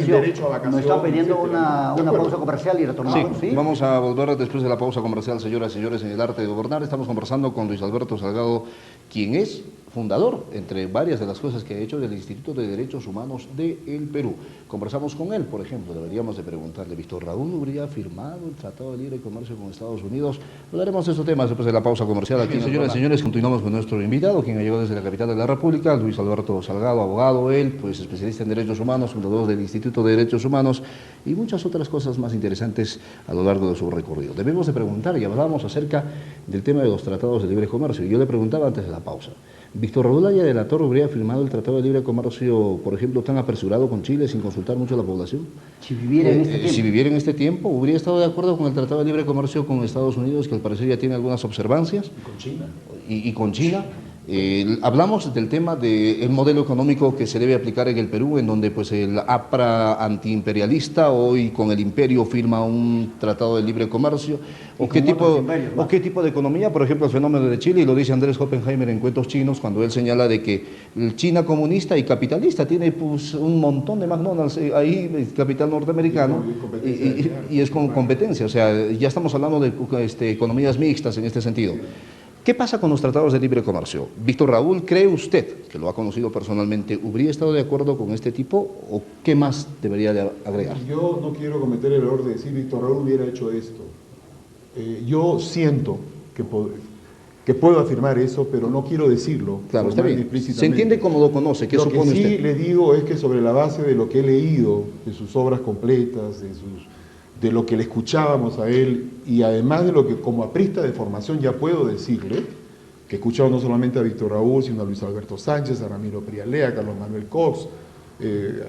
sin derecho a vacaciones. Nos está pidiendo etcétera. una pausa comercial y retornamos. Sí, vamos a volver después de la pausa comercial, señoras y señores, en el arte de gobernar. Estamos conversando con Luis Alberto Salgado, quien es fundador, entre varias de las cosas que ha hecho, del Instituto de Derechos Humanos del Perú. Conversamos con él, por ejemplo, deberíamos de preguntarle, ¿Víctor Raúl habría firmado el Tratado de Libre Comercio con Estados Unidos? Hablaremos de estos temas después de la pausa comercial. Aquí, señoras y señores, continuamos con nuestro invitado, quien ha llegado desde la capital de la República, Luis Alberto Salgado, abogado, él, pues especialista en derechos humanos, fundador del Instituto de Derechos Humanos y muchas otras cosas más interesantes a lo largo de su recorrido. Debemos de preguntar, y hablábamos acerca del tema de los tratados de libre comercio, y yo le preguntaba antes de la pausa, ¿Víctor Raúl Haya de la Torre habría firmado el Tratado de Libre Comercio, por ejemplo, tan apresurado con Chile sin consultar mucho a la población? Si viviera en este tiempo. Si viviera en este tiempo, ¿habría estado de acuerdo con el Tratado de Libre Comercio con Estados Unidos, que al parecer ya tiene algunas observancias? Y con China. Y con China. Hablamos del tema del modelo económico que se debe aplicar en el Perú, en donde pues el APRA antiimperialista hoy con el imperio firma un tratado de libre comercio, o qué tipo de economía, por ejemplo el fenómeno de Chile, y lo dice Andrés Oppenheimer en Cuentos Chinos, cuando él señala de que China comunista y capitalista tiene pues un montón de McDonald's ahí, el capital norteamericano, y es con competencia, o sea, ya estamos hablando de economías mixtas en este sentido. ¿Qué pasa con los tratados de libre comercio? Víctor Raúl, ¿cree usted, que lo ha conocido personalmente, habría estado de acuerdo con este tipo o qué más debería de agregar? Yo no quiero cometer el error de decir Víctor Raúl hubiera hecho esto. Yo siento que puedo afirmar eso, pero no quiero decirlo. Claro, está bien. Se entiende como lo conoce. ¿Qué supone usted? Lo que sí le digo es que sobre la base de lo que he leído, de sus obras completas, de lo que le escuchábamos a él, y además de lo que como aprista de formación ya puedo decirle, que he escuchado no solamente a Víctor Raúl, sino a Luis Alberto Sánchez, a Ramiro Prialea, a Carlos Manuel Cox,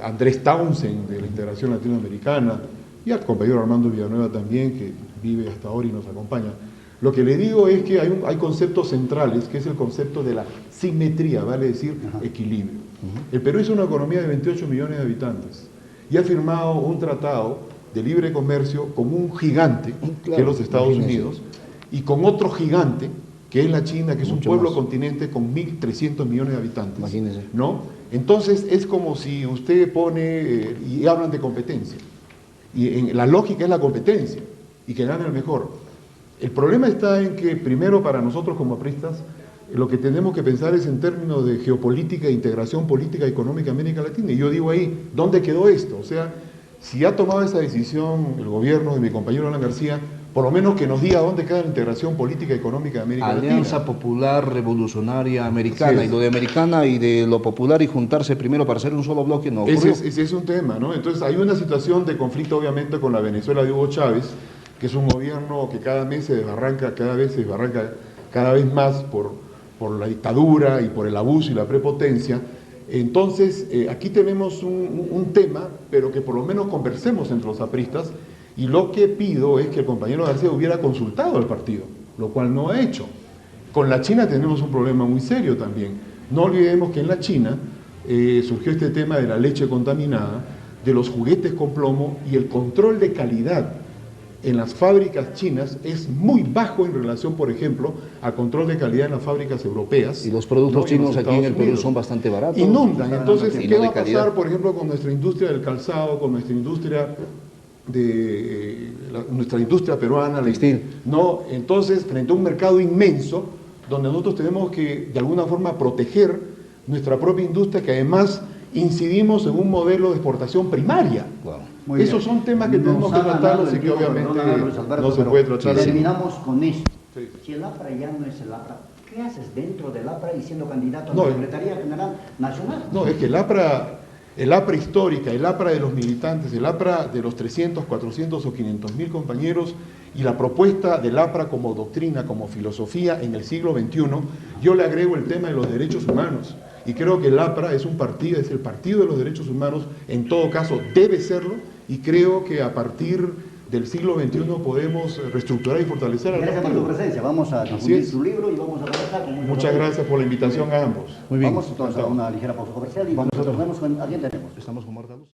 a Andrés Townsend de la Integración Latinoamericana, y al compañero Armando Villanueva también, que vive hasta ahora y nos acompaña. Lo que le digo es que hay conceptos centrales, que es el concepto de la simetría, vale decir, equilibrio. El Perú es una economía de 28 millones de habitantes, y ha firmado un tratado de libre comercio con un gigante, que es los Estados Unidos, y con otro gigante, que es la China, que es un pueblo continente con 1.300 millones de habitantes. Imagínese. ¿No? Entonces es como si usted pone, y hablan de competencia, y la lógica es la competencia, y que gane el mejor. El problema está en que, primero, para nosotros como apristas, lo que tenemos que pensar es en términos de geopolítica e integración política y económica en América Latina. Y yo digo ahí, ¿dónde quedó esto? O sea, si ha tomado esa decisión el gobierno de mi compañero Alan García, por lo menos que nos diga dónde queda la integración política y económica de América Latina. Alianza Popular Revolucionaria Americana, y lo de americana y de lo popular y juntarse primero para hacer un solo bloque no ocurrió. Ese es un tema, ¿no? Entonces hay una situación de conflicto obviamente con la Venezuela de Hugo Chávez, que es un gobierno que cada mes se desbarranca, cada vez más por la dictadura y por el abuso y la prepotencia. Entonces, aquí tenemos un tema, pero que por lo menos conversemos entre los apristas, y lo que pido es que el compañero García hubiera consultado al partido, lo cual no ha hecho. Con la China tenemos un problema muy serio también. No olvidemos que en la China surgió este tema de la leche contaminada, de los juguetes con plomo, y el control de calidad en las fábricas chinas es muy bajo en relación, por ejemplo, al control de calidad en las fábricas europeas. Y los productos chinos aquí en el Perú son bastante baratos. Inundan. Entonces, ¿qué va a pasar, por ejemplo, con nuestra industria del calzado, con nuestra industria nuestra industria peruana? Textil. No, entonces, frente a un mercado inmenso, donde nosotros tenemos que, de alguna forma, proteger nuestra propia industria, que además incidimos en un modelo de exportación primaria. Wow. Esos son temas que tenemos que tratarlos y que obviamente no se puede tratar. Terminamos con esto. Sí. Si el APRA ya no es el APRA, ¿qué haces dentro del APRA y siendo candidato a la Secretaría General Nacional? No, es que el APRA histórica, el APRA de los militantes, el APRA de los 300, 400 o 500 mil compañeros, y la propuesta del APRA como doctrina, como filosofía en el siglo XXI, yo le agrego el tema de los derechos humanos. Y creo que el APRA es un partido, es el partido de los derechos humanos, en todo caso debe serlo, y creo que a partir del siglo XXI podemos reestructurar y fortalecer al partido. Gracias por tu presencia, vamos a difundir su libro y vamos a conversar con Muchas gracias por la invitación a ambos. Muy bien. Vamos entonces a una ligera pausa comercial y cuando retornemos, ¿a quién tenemos? Estamos con Marta Luz.